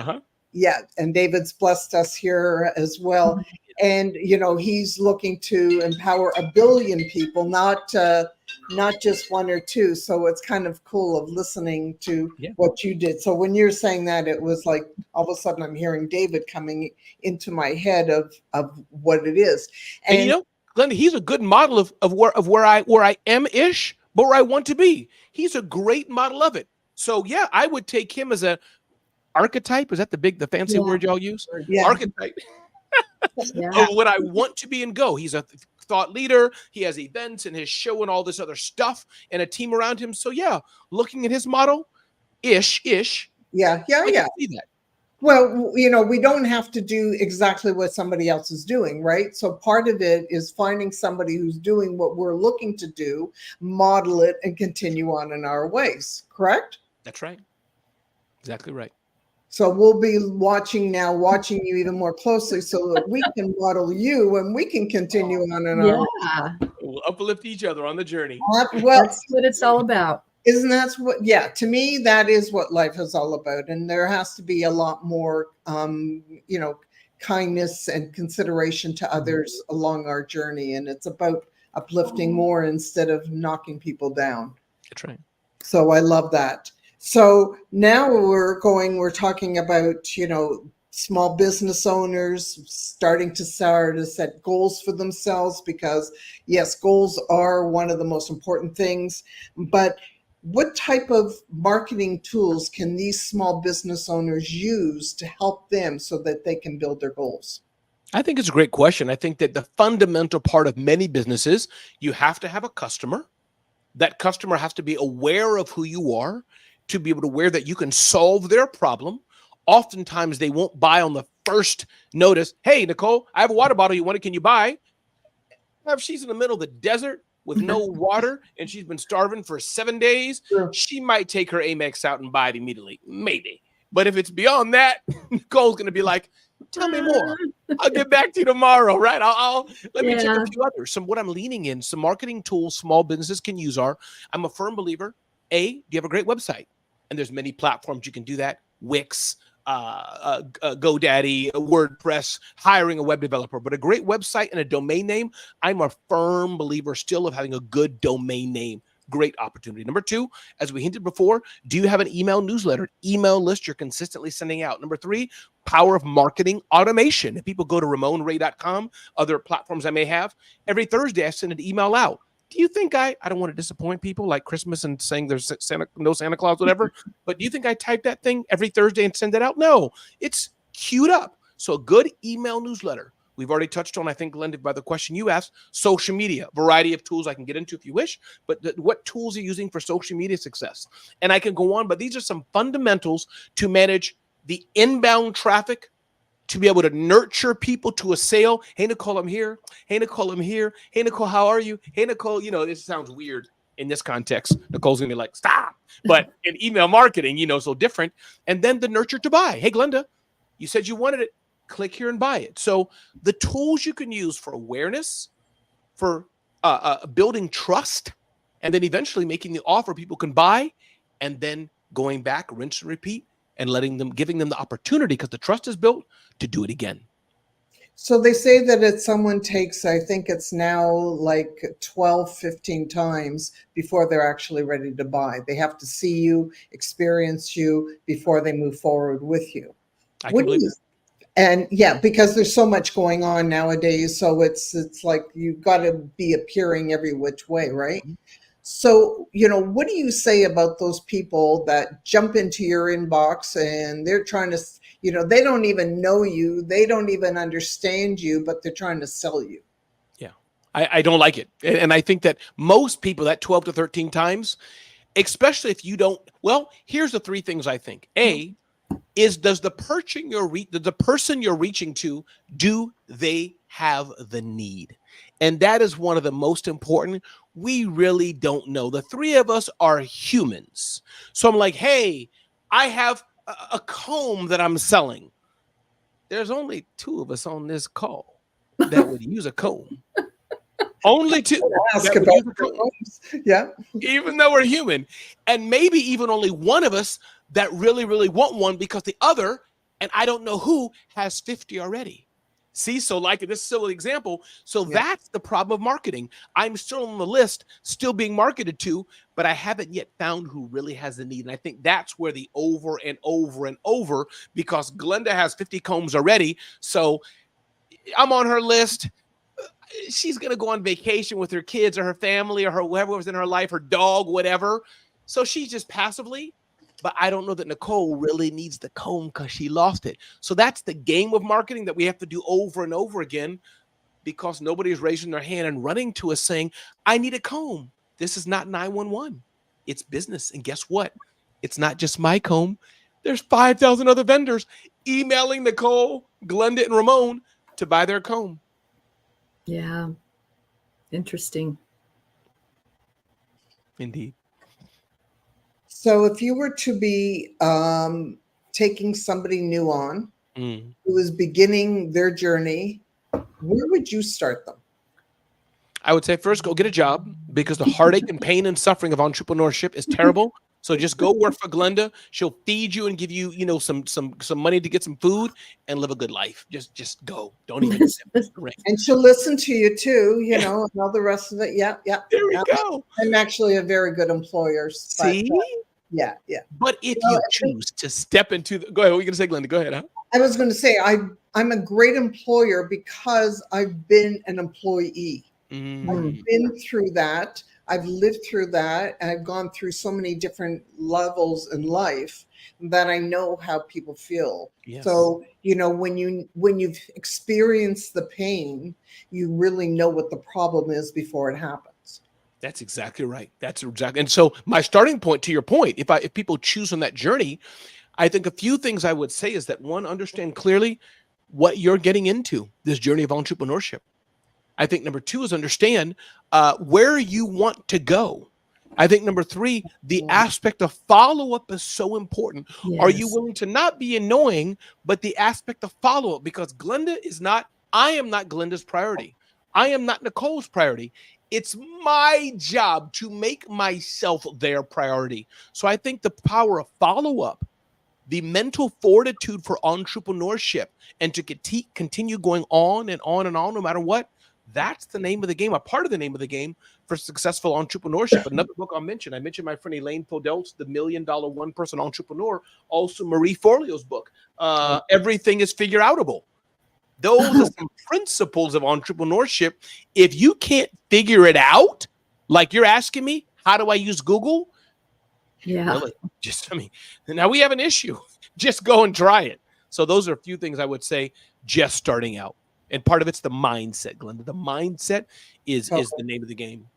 yeah. And David's blessed us here as well. And, he's looking to empower 1 billion people, not just one or two. So it's kind of cool of listening to what you did. So when you're saying that, it was like all of a sudden I'm hearing David coming into my head of what it is. And Glenda, he's a good model of where I am-ish, but where I want to be. He's a great model of it. So yeah, I would take him as a archetype. Is that the fancy word y'all use? Yeah. Archetype of what I want to be and go. He's a thought leader. He has events and his show and all this other stuff and a team around him. So yeah, looking at his model, ish. Yeah. I can see that. Well, we don't have to do exactly what somebody else is doing, right? So part of it is finding somebody who's doing what we're looking to do, model it, and continue on in our ways, correct? That's right. Exactly right. So we'll be watching you even more closely so that we can model you and we can continue on in our ways. We'll uplift each other on the journey. Well, that's what it's all about. Isn't that what, to me, that is what life is all about. And there has to be a lot more, kindness and consideration to others along our journey. And it's about uplifting more instead of knocking people down. That's right. So I love that. So now we're talking about, small business owners starting to start to set goals for themselves, because yes, goals are one of the most important things. But what type of marketing tools can these small business owners use to help them so that they can build their goals? I think it's a great question. I think that the fundamental part of many businesses, you have to have a customer. That customer has to be aware of who you are, to be able to aware that you can solve their problem. Oftentimes they won't buy on the first notice. Hey, Nicole, I have a water bottle. You want it? Can you buy? If she's in the middle of the desert with no water and she's been starving for 7 days, Sure. she might take her Amex out and buy it immediately. Maybe. But if it's beyond that, Nicole's going to be like, tell me more. I'll get back to you tomorrow, right? I'll let me check Yeah. a few others. What I'm leaning in, some marketing tools small businesses can use are, I'm a firm believer, you have a great website. And there's many platforms you can do that. Wix, GoDaddy, WordPress, hiring a web developer. But a great website and a domain name, I'm a firm believer still of having a good domain name. Great opportunity. Number two, as we hinted before, do you have an email newsletter, email list you're consistently sending out? Number three, power of marketing automation. If people go to RamonRay.com, other platforms I may have, every Thursday I send an email out. Do you think I don't want to disappoint people like Christmas and saying there's no Santa Claus, whatever, but do you think I type that thing every Thursday and send it out? No, it's queued up. So a good email newsletter. We've already touched on, I think, Glenda, by the question you asked, social media, variety of tools I can get into if you wish, but what tools are you using for social media success? And I can go on, but these are some fundamentals to manage the inbound traffic, to be able to nurture people to a sale. Hey, Nicole, I'm here. Hey, Nicole, I'm here. Hey, Nicole, how are you? Hey, Nicole, this sounds weird in this context. Nicole's going to be like, stop. But in email marketing, so different. And then the nurture to buy. Hey, Glenda, you said you wanted it. Click here and buy it. So the tools you can use for awareness, for building trust, and then eventually making the offer people can buy, and then going back, rinse and repeat, and giving them the opportunity, because the trust is built, to do it again. So they say that if someone takes, I think it's now like 12, 15 times before they're actually ready to buy. They have to see you, experience you before they move forward with you. I can believe that. And yeah, because there's so much going on nowadays. So it's like you've got to be appearing every which way, right? Mm-hmm. So, what do you say about those people that jump into your inbox and they're trying to, they don't even know you, they don't even understand you, but they're trying to sell you? Yeah, I don't like it. And I think that most people, that 12 to 13 times, especially if you don't, well, here's the three things I think. Does the person you're reaching to, do they have the need? And that is one of the most important. We really don't know. The three of us are humans. So I'm like, hey, I have a comb that I'm selling. There's only two of us on this call that would use a comb. Only two. Ask about combs. Yeah. Even though we're human. And maybe even only one of us that really, really want one, because the other, and I don't know who, has 50 already. See, so like in this silly example, that's the problem of marketing. I'm still on the list, still being marketed to, but I haven't yet found who really has the need. And I think that's where the over and over and over, because Glenda has 50 combs already. So I'm on her list. She's going to go on vacation with her kids or her family or whoever was in her life, her dog, whatever. So she's just passively. But I don't know that Nicole really needs the comb because she lost it. So that's the game of marketing that we have to do over and over again, because nobody is raising their hand and running to us saying, I need a comb. This is not 911. It's business. And guess what? It's not just my comb. There's 5,000 other vendors emailing Nicole, Glenda, and Ramon to buy their comb. Yeah. Interesting. Indeed. So if you were to be taking somebody new on who is beginning their journey, where would you start them? I would say first, go get a job, because the heartache and pain and suffering of entrepreneurship is terrible. So just go work for Glenda. She'll feed you and give you, some money to get some food and live a good life. Just go. Don't even ring. And she'll listen to you too, and all the rest of it. Yeah. There we go. I'm actually a very good employer. See? Yeah. But if you choose to step into go ahead. What are you going to say, Glenda? Go ahead. Huh? I was going to say, I'm a great employer because I've been an employee. I've Mm, been through that. I've lived through that. And I've gone through so many different levels in life that I know how people feel. yes. So, when you've experienced the pain, you really know what the problem is before it happens. That's exactly right. That's exactly. And so my starting point, to your point, if people choose on that journey, I think a few things I would say is that, one, understand clearly what you're getting into, this journey of entrepreneurship. I think number two is understand where you want to go. I think number three, the Mm. aspect of follow up is so important. Are you Yes. willing to not be annoying, but the aspect of follow up? Because I am not Glenda's priority. I am not Nicole's priority. It's my job to make myself their priority. So I think the power of follow up, the mental fortitude for entrepreneurship, and to continue going on and on and on, no matter what, that's the name of the game, a part of the name of the game for successful entrepreneurship. Another book I mentioned my friend Elaine Podelt's The $1,000,000 One Person Entrepreneur, also Marie Forleo's book, Everything is Figure Outable. Those are some principles of entrepreneurship. If you can't figure it out, like you're asking me, how do I use Google? Yeah. Really, now we have an issue. Just go and try it. So those are a few things I would say just starting out. And part of it's the mindset, Glenda. The mindset is the name of the game.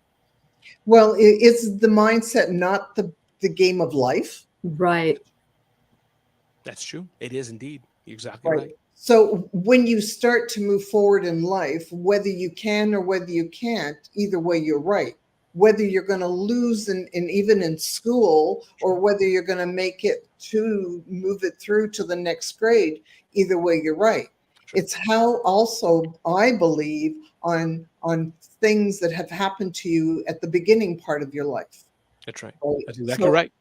Well, it's the mindset, not the game of life. Right. That's true. It is indeed. You're exactly Right. right. So when you start to move forward in life, whether you can or whether you can't, either way, you're right. Whether you're going to lose in even in school, or whether you're going to make it to move it through to the next grade, either way, you're right. Sure. It's how also I believe on things that have happened to you at the beginning part of your life. That's right. Right? That's exactly So right.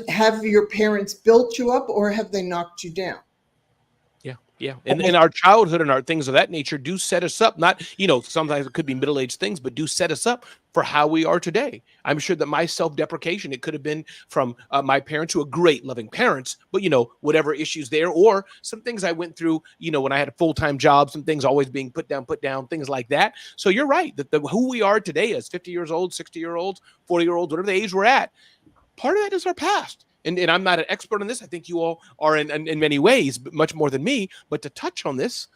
have your parents built you up or have they knocked you down? Yeah. Yeah. And in our childhood and our things of that nature do set us up, not, sometimes it could be middle-aged things, but do set us up for how we are today. I'm sure that my self-deprecation, it could have been from my parents, who are great, loving parents, but, whatever issues there, or some things I went through, when I had a full-time job, some things always being put down, things like that. So you're right that who we are today as 50 years old, 60 year olds, 40-year-olds, whatever the age we're at, part of that is our past. And I'm not an expert on this. I think you all are in many ways, but much more than me. But to touch on this,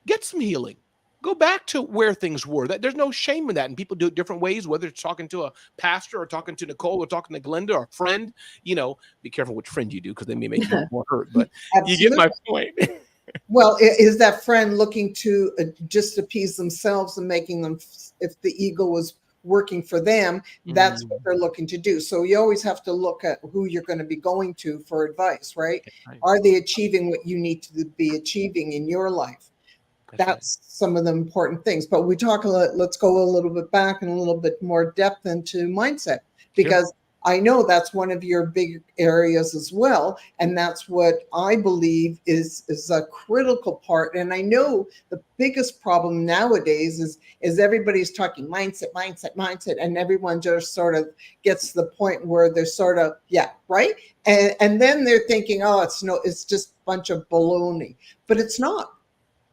get some healing. Go back to where things were. There's no shame in that. And people do it different ways, whether it's talking to a pastor or talking to Nicole or talking to Glenda or a friend. Be careful which friend you do, because they may make you more hurt. But you get my point. Well, is that friend looking to just appease themselves and making them, if the ego was working for them, that's what they're looking to do. So you always have to look at who you're going to be going to for advice, right? Right. Are they achieving what you need to be achieving in your life? That's some of the important things. But let's go a little bit back and a little bit more depth into mindset, because I know that's one of your big areas as well. And that's what I believe is a critical part. And I know the biggest problem nowadays is everybody's talking mindset, and everyone just sort of gets to the point where they're sort of, yeah, right. And then they're thinking, oh, it's just a bunch of baloney, but it's not.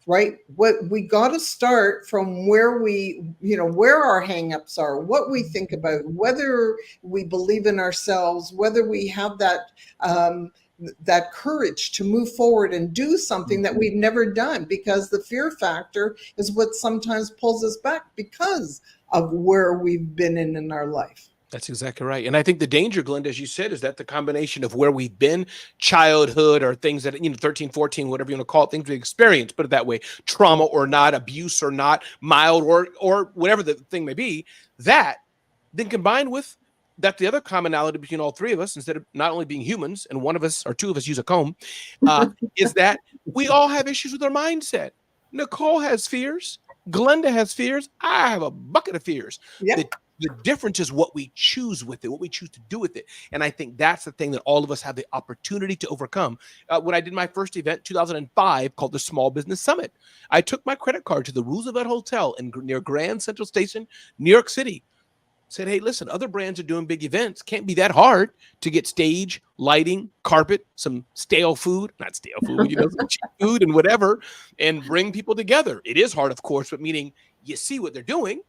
Right. What we got to start from where where our hangups are, what we think about, whether we believe in ourselves, whether we have that courage to move forward and do something that we've never done, because the fear factor is what sometimes pulls us back because of where we've been in our life. That's exactly right. And I think the danger, Glenda, as you said, is that the combination of where we've been, childhood, or things that, 13, 14, whatever you want to call it, things we experienced, put it that way, trauma or not, abuse or not, mild or whatever the thing may be, that then combined with that, the other commonality between all three of us, instead of not only being humans and one of us or two of us use a comb, is that we all have issues with our mindset. Nicole has fears. Glenda has fears. I have a bucket of fears. Yeah. The difference is what we choose with it, what we choose to do with it. And I think that's the thing that all of us have the opportunity to overcome. When I did my first event, 2005, called the Small Business Summit, I took my credit card to the Roosevelt Hotel near Grand Central Station, New York City. Said, hey, listen, other brands are doing big events. Can't be that hard to get stage, lighting, carpet, some stale food, not stale food, some cheap food and whatever, and bring people together. It is hard, of course, but meaning you see what they're doing.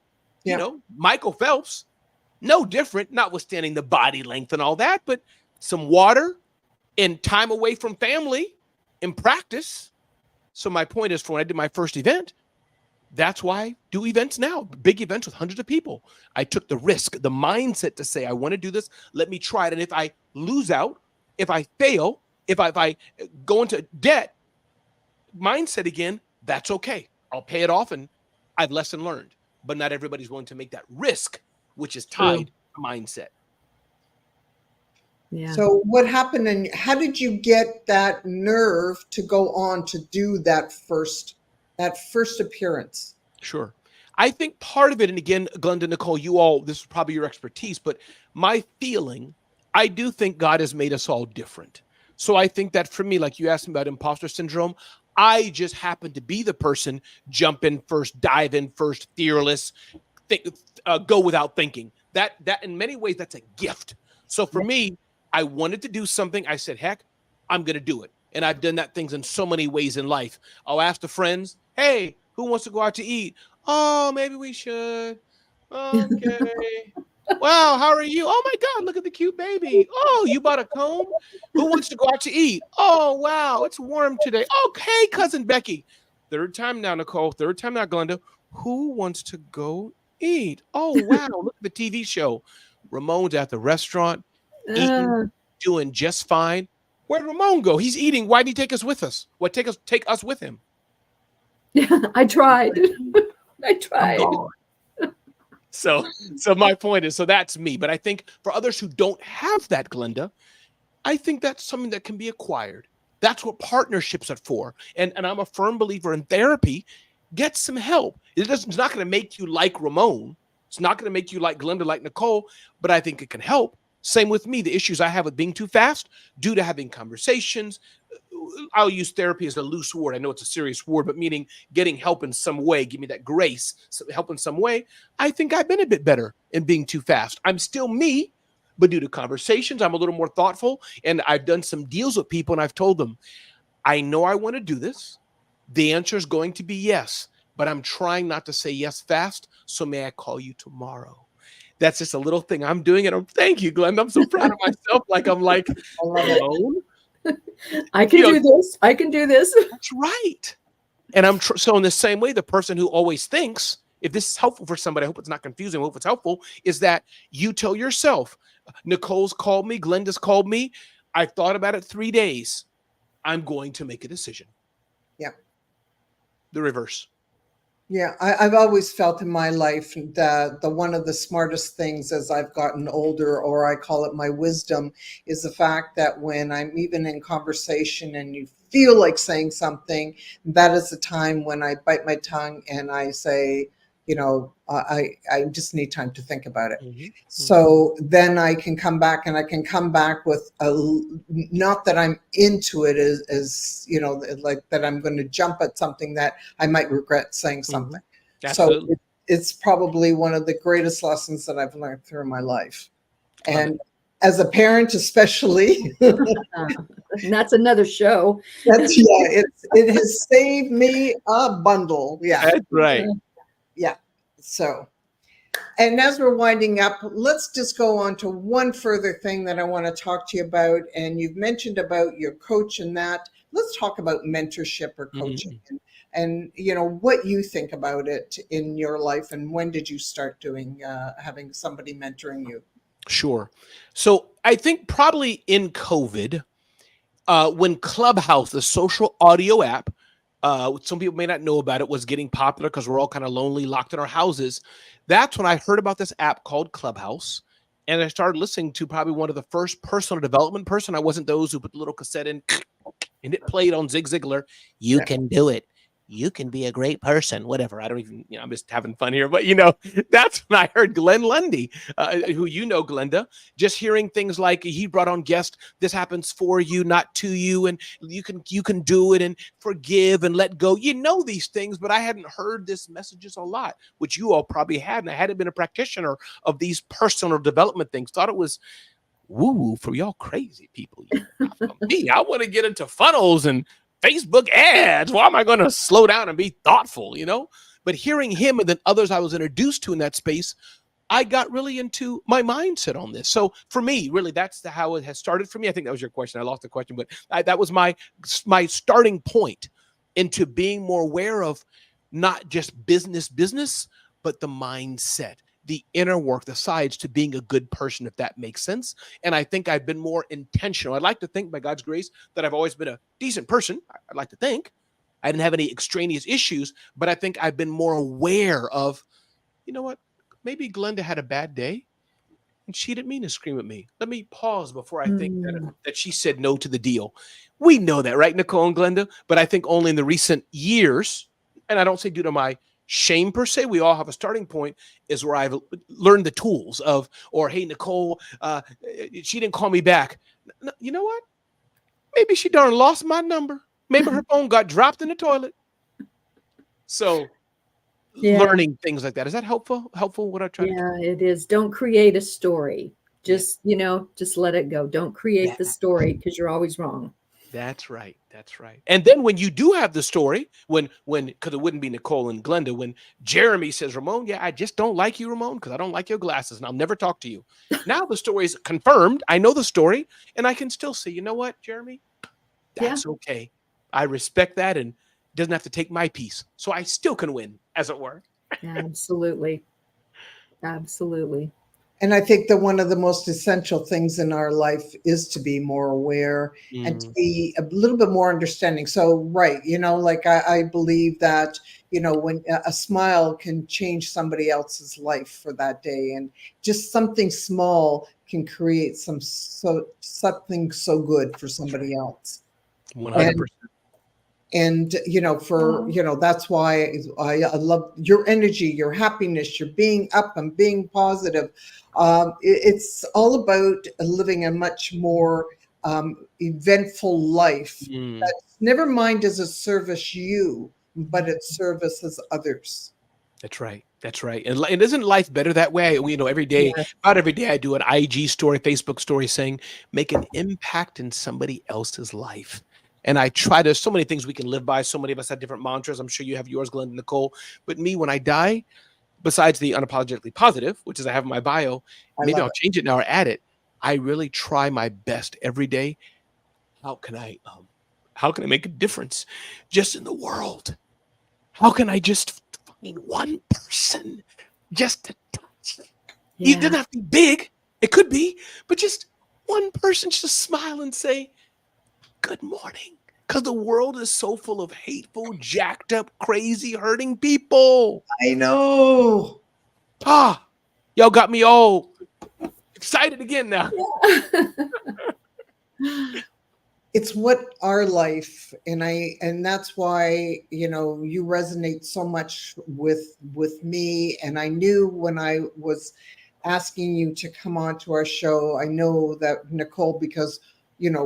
Yeah. Michael Phelps, no different, notwithstanding the body length and all that, but some water and time away from family and practice. So my point is, for when I did my first event, that's why I do events now, big events with hundreds of people. I took the risk, the mindset to say, I want to do this. Let me try it. And if I lose out, if I fail, if I go into debt, mindset again, that's okay. I'll pay it off and I've lesson learned. But not everybody's willing to make that risk, which is tied to mindset. Yeah. So what happened and how did you get that nerve to go on to do that first appearance? Sure. I think part of it, and again, Glenda, Nicole, you all, this is probably your expertise, but my feeling, I do think God has made us all different. So I think that for me, like you asked me about imposter syndrome, I just happen to be the person jump in first, dive in first, fearless, go without thinking. That in many ways, that's a gift. So for me, I wanted to do something. I said, heck, I'm going to do it. And I've done that things in so many ways in life. I'll ask the friends, hey, who wants to go out to eat? Oh, maybe we should. Okay. Wow, how are you? Oh my God, look at the cute baby. Oh, you bought a comb? Who wants to go out to eat? Oh, wow, it's warm today. Okay, cousin Becky. Third time now, Nicole. Third time now, Glenda. Who wants to go eat? Oh, wow, look at the TV show. Ramon's at the restaurant, eating, doing just fine. Where'd Ramon go? He's eating. Why'd he take us with us? What, take us with him? Yeah, I tried. I tried. So my point is, so that's me. But I think for others who don't have that, Glenda, I think that's something that can be acquired. That's what partnerships are for. And I'm a firm believer in therapy. Get some help. It's not going to make you like Ramon. It's not going to make you like Glenda, like Nicole, but I think it can help. Same with me. The issues I have with being too fast due to having conversations. I'll use therapy as a loose word. I know it's a serious word, but meaning getting help in some way. Give me that grace, help in some way. I think I've been a bit better in being too fast. I'm still me, but due to conversations, I'm a little more thoughtful. And I've done some deals with people and I've told them, I know I want to do this. The answer is going to be yes, but I'm trying not to say yes fast. So may I call you tomorrow? That's just a little thing I'm doing. And thank you, Glenn. I'm so proud of myself. I'm like, alone. I can do this. I can do this. That's right. And I'm so in the same way, the person who always thinks, if this is helpful for somebody, I hope it's not confusing. I hope it's helpful, is that you tell yourself, Nicole's called me, Glenda's called me. I've thought about it 3 days. I'm going to make a decision. Yeah. The reverse. Yeah, I've always felt in my life that the one of the smartest things as I've gotten older, or I call it my wisdom, is the fact that when I'm even in conversation and you feel like saying something, that is the time when I bite my tongue and I say, I just need time to think about it. Mm-hmm. So then I can come back and I can come back with not that I'm into it as like that I'm going to jump at something that I might regret saying something. Mm-hmm. So it's probably one of the greatest lessons that I've learned through my life. And as a parent, especially. And that's another show. It has saved me a bundle. Yeah. That's right. Yeah. So, and as we're winding up, let's just go on to one further thing that I want to talk to you about. And you've mentioned about your coach and that. Let's talk about mentorship or coaching and what you think about it in your life. And when did you start doing, having somebody mentoring you? Sure. So I think probably in COVID, when Clubhouse, the social audio app, some people may not know about it, was getting popular because we're all kind of lonely, locked in our houses. That's when I heard about this app called Clubhouse. And I started listening to probably one of the first personal development person. I wasn't those who put the little cassette in and it played on Zig Ziglar. You can do it. you can be a great person, whatever. I don't even, I'm just having fun here. But, that's when I heard Glenn Lundy, who Glenda, just hearing things like he brought on guests, this happens for you, not to you. And you can do it and forgive and let go. These things, but I hadn't heard this messages a lot, which you all probably had. And I hadn't been a practitioner of these personal development things. Thought it was woo for y'all crazy people. Not for me. I want to get into funnels and Facebook ads. Why am I going to slow down and be thoughtful, But hearing him and then others I was introduced to in that space, I got really into my mindset on this. So for me, really, that's how it has started for me. I think that was your question. I lost the question, but that was my starting point into being more aware of not just business, but the mindset, the inner work, the sides to being a good person, if that makes sense. And I think I've been more intentional. I'd like to think by God's grace that I've always been a decent person. I'd like to think I didn't have any extraneous issues, but I think I've been more aware of, what, maybe Glenda had a bad day and she didn't mean to scream at me. Let me pause before I think that she said no to the deal. We know that, right, Nicole and Glenda? But I think only in the recent years, and I don't say due to my shame per se, we all have a starting point, is where I've learned the tools of, or hey, Nicole, she didn't call me back. You know what? Maybe she darn lost my number. Maybe her phone got dropped in the toilet. So learning things like that. Is that helpful? Helpful what I try to do? Yeah, it is. Don't create a story. Just, just let it go. Don't create the story because you're always wrong. That's right. That's right. And then when you do have the story, because it wouldn't be Nicole and Glenda, when Jeremy says, Ramon, I just don't like you, Ramon, because I don't like your glasses and I'll never talk to you. Now the story is confirmed. I know the story and I can still say, you know what, Jeremy, that's okay. I respect that and it doesn't have to take my piece. So I still can win, as it were. Absolutely. Absolutely. And I think that one of the most essential things in our life is to be more aware and to be a little bit more understanding. So, right, like I believe that, when a smile can change somebody else's life for that day, and just something small can create something so good for somebody else. 100%. And that's why I love your energy, your happiness, your being up and being positive. It's all about living a much more eventful life. That never mind does it service you, but it services others. That's right. That's right. And isn't life better that way? Every day, about every day I do an IG story, Facebook story saying, make an impact in somebody else's life. And I try to, so many things we can live by. So many of us have different mantras. I'm sure you have yours, Glenda and Nicole. But me, when I die, besides the unapologetically positive, which is I have in my bio, maybe I'll change it now or add it. I really try my best every day. How can I make a difference just in the world? How can I just find one person just to touch? It doesn't have to be big. It could be, but just one person just smile and say, good morning. Because the world is so full of hateful, jacked up, crazy, hurting people. I know. Y'all got me all excited again now. It's what our life, and that's why, you resonate so much with me. And I knew when I was asking you to come on to our show, I know that Nicole, because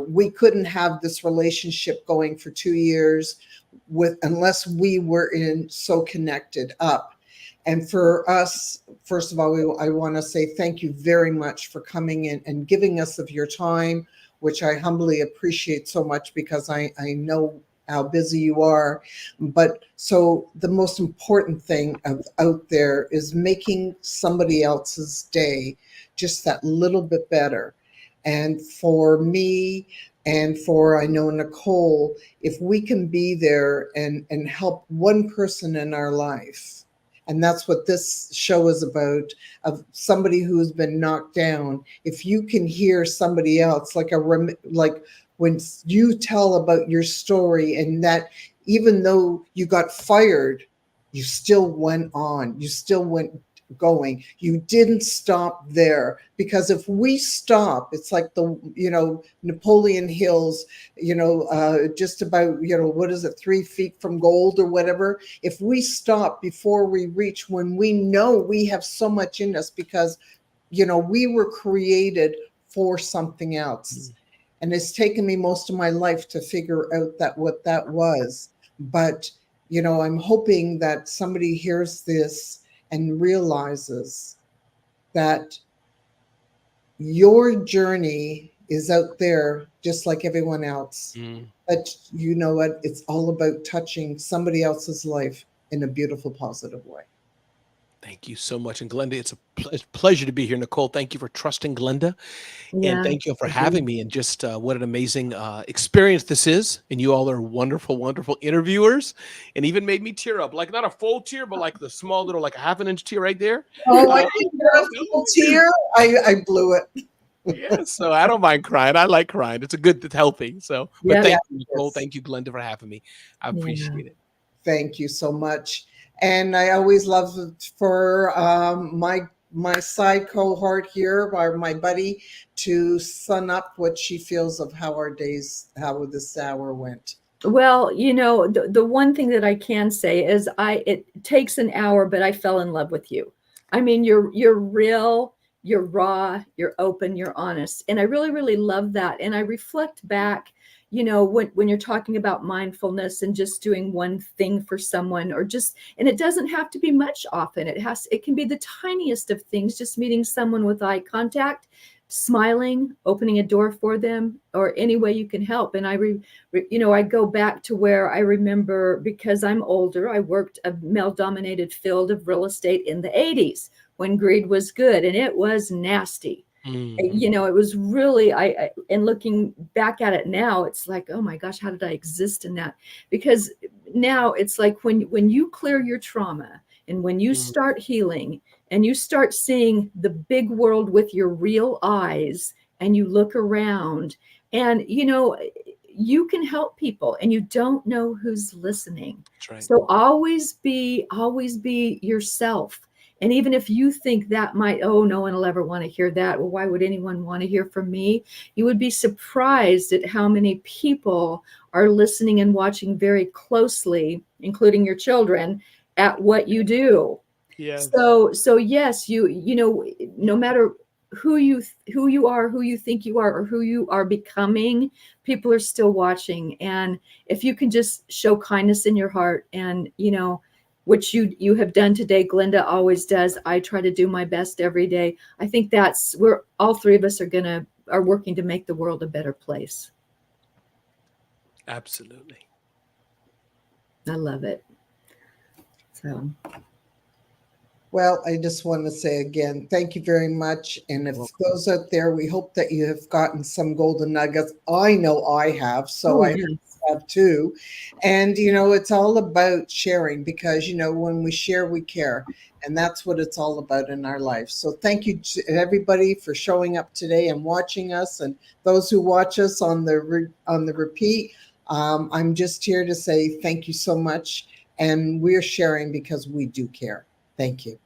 we couldn't have this relationship going for 2 years unless we were so connected up. And for us, first of all, I want to say thank you very much for coming in and giving us of your time, which I humbly appreciate so much because I know how busy you are. But so the most important thing out there is making somebody else's day just that little bit better. And for me and for, I know, Nicole, if we can be there and help one person in our life, and that's what this show is about, of somebody who's been knocked down. If you can hear somebody else, like when you tell about your story, and that even though you got fired, you still went on, you still went going. You didn't stop there, because if we stop, it's like the, Napoleon Hill's, just about, what is it, 3 feet from gold or whatever. If we stop before we reach, when we know we have so much in us, because, we were created for something else. And it's taken me most of my life to figure out what that was. But, I'm hoping that somebody hears this and realizes that your journey is out there just like everyone else. But you know what? It's all about touching somebody else's life in a beautiful, positive way. Thank you so much. And Glenda, it's a pleasure to be here. Nicole, thank you for trusting Glenda. And Yeah. thank you for having me. And just what an amazing experience this is. And you all are wonderful, wonderful interviewers. And even made me tear up. Like not a full tear, but like the small little, like a half-an-inch tear right there. Oh, I didn't get a full tear. I blew it. Yeah, so I don't mind crying. I like crying. It's healthy. So, but Yeah. thank you, Nicole. Yes. Thank you, Glenda, for having me. I appreciate it. Thank you so much. And I always love for my side cohort here, or my buddy, to sum up what she feels of how how this hour went. Well, the one thing that I can say is it takes an hour, but I fell in love with you. I mean, you're real, you're raw, you're open, you're honest. And I really, really love that. And I reflect back, when you're talking about mindfulness and just doing one thing for someone, and it doesn't have to be much often. It can be the tiniest of things, just meeting someone with eye contact, smiling, opening a door for them, or any way you can help. And I go back to where I remember, because I'm older, I worked a male-dominated field of real estate in the 80s when greed was good, and it was nasty. It was really, and looking back at it now, it's like, oh my gosh, how did I exist in that? Because now it's like when you clear your trauma, and when you start healing, and you start seeing the big world with your real eyes, and you look around, and you can help people, and you don't know who's listening. That's right. So always be yourself. And even if you think that oh, no one will ever want to hear that. Well, why would anyone want to hear from me? You would be surprised at how many people are listening and watching very closely, including your children, at what you do. Yes. So yes, no matter who you are, who you think you are, or who you are becoming, people are still watching. And if you can just show kindness in your heart, and which you have done today, Glenda always does. I try to do my best every day. I think that's where all three of us are working to make the world a better place. Absolutely. I love it. So. Well, I just want to say again, thank you very much. And if those out there, we hope that you have gotten some golden nuggets. I know I have, so I have too. And, it's all about sharing, because, when we share, we care. And that's what it's all about in our life. So thank you to everybody for showing up today and watching us, and those who watch us on the repeat. I'm just here to say thank you so much. And we're sharing because we do care. Thank you.